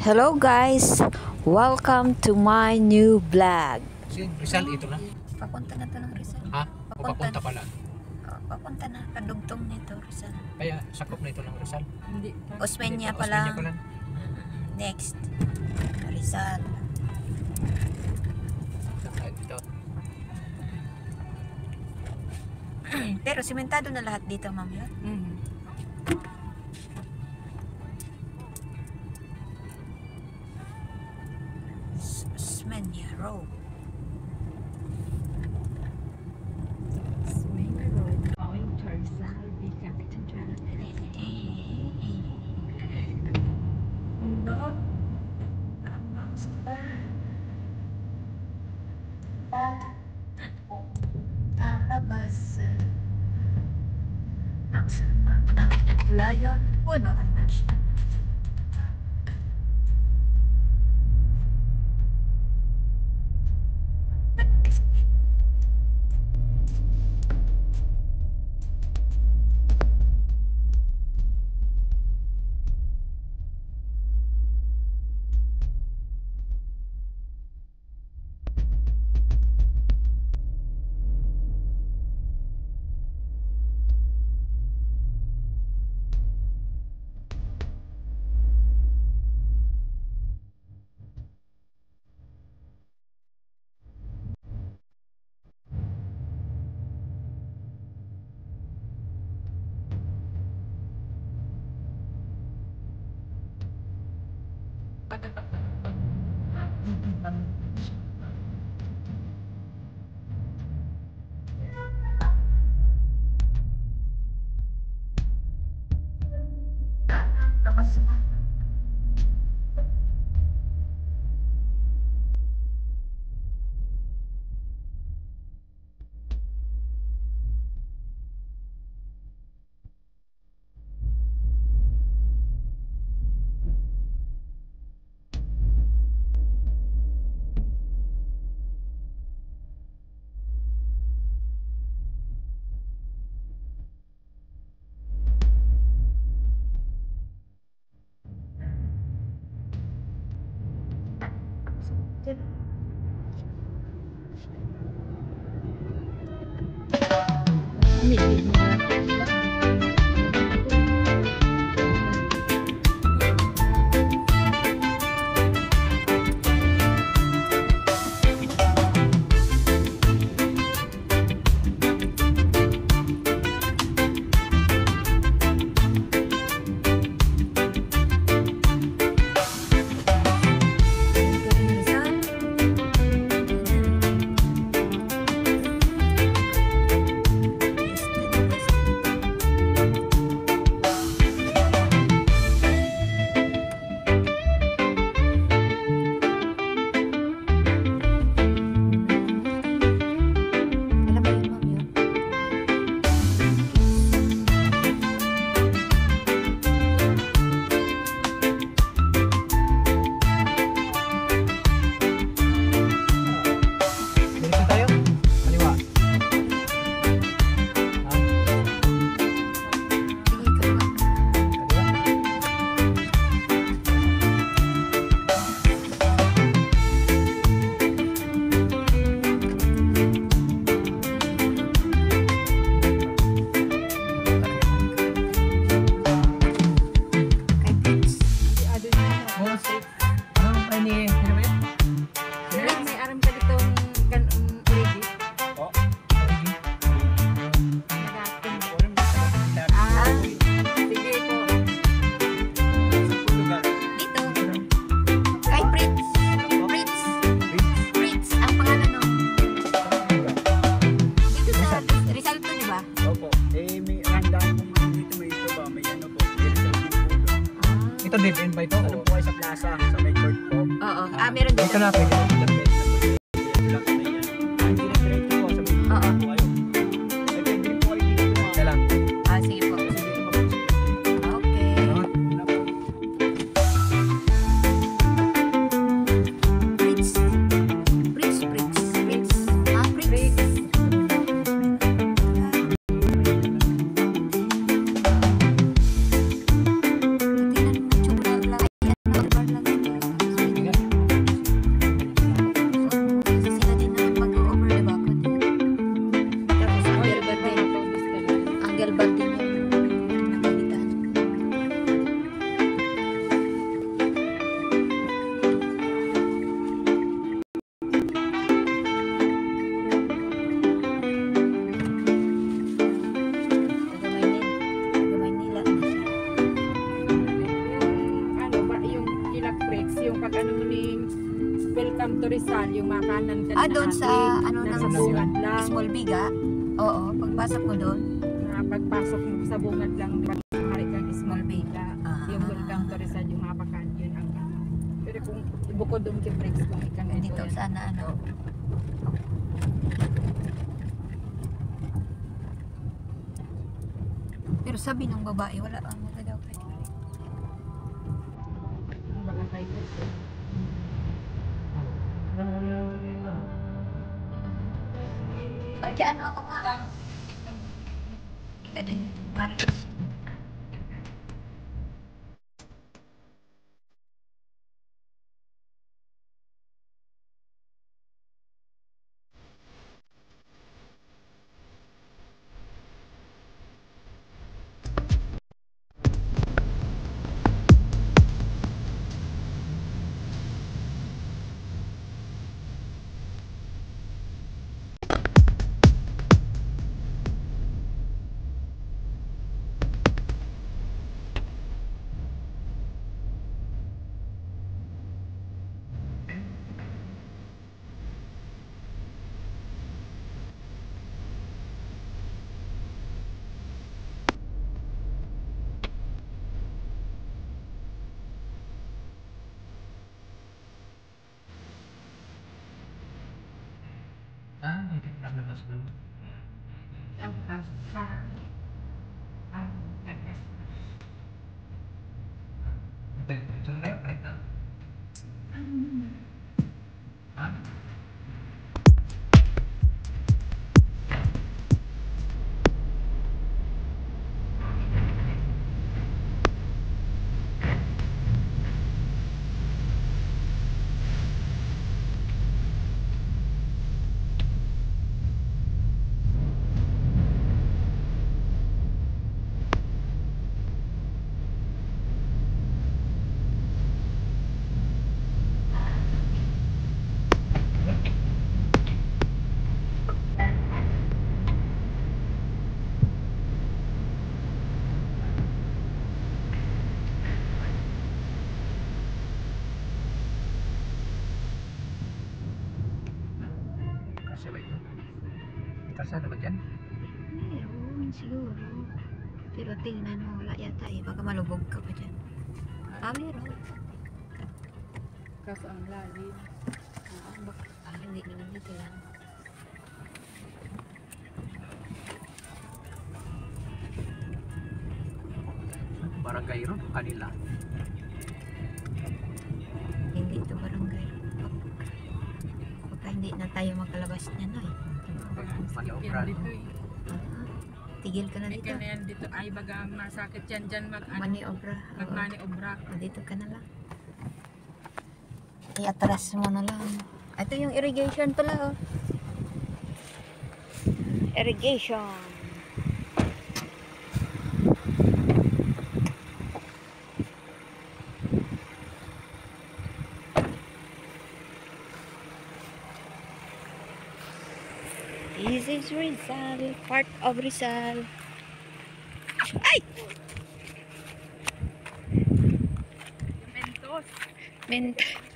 Hello guys! Welcome to my new vlog. Rizal, ito na. Papunta na to ng Rizal. Ha? O papunta pala. Papunta na. Kadugtong nito Rizal. Kaya sakop na ito ng Rizal. Hindi. Osmeña pa Osmeña lang. pa lang. Next. Rizal. Dito. Pero simentado na lahat dito, ma'am yun? Osmeña Road. Osmeña Road going to Rizal Bicapita Drive. Layon. Puno. Dito tayo. Kaliwa. Kaliwa. Ano ba ni? Ano ba yan? May aram ka ditong already. Oh. Nagatin. Ah. Sige po. Dito. Kay Fritz. Fritz. Ang pangalan no. Dito sa Rizal to, di ba? Opo. May randaan po mga dito, may ito ba? May ano po. May Rizal din po doon. Ito dead end ba ito? Ano po kayo sa plaza, sa may court po. Oo. Meron dito. Dito na pwede. Tingnan mo, tsura lang. Yan, normal lang. Garibaldi yung nakabitan. Taga-Maynila na siya. Ano ba yung Kilak Bricks, yung pag ano mo ni Welcome to Rizal, yung makanan ka na Doon sa ano nasa ng bungad lang. Small Biga. Oo, pagpasok mo doon. Pagpasok mo sa bungad lang, hari kang Small Villa. Ah. Yung Welcome to Rizal, yung mapakan yun ang pero kung bukod doon kay Bricks, kung ikang Dito sana ano. Pero sabi ng babae, wala ang magadaw kayo. baka kay Bricks. Diyan ako nga. Kita din. Naglabas doon. Ito na yun, right now. Kasi ba ito? Kalsada ba dyan? Meron siguro. Pero tingnan mo, wala yata eh. Baka malubog ka pa dyan. Meron. Kaso ang lalim. Hindi naman dito lang. Barangay ron, kanila. Hindi ito barangay. Baka hindi na tayo makalabas niya na eh. Maniobra. Yan dito eh. Tigil ka na Ay, dito. kaya na yan dito. Ay, baga masakit yan dyan Maniobra. magmani obra. Dito ka na lang. I-atras mo na lang. Ito yung irrigation pala oh. Irrigation. This is Rizal, part of Rizal. Ay! Mentos. Mentos.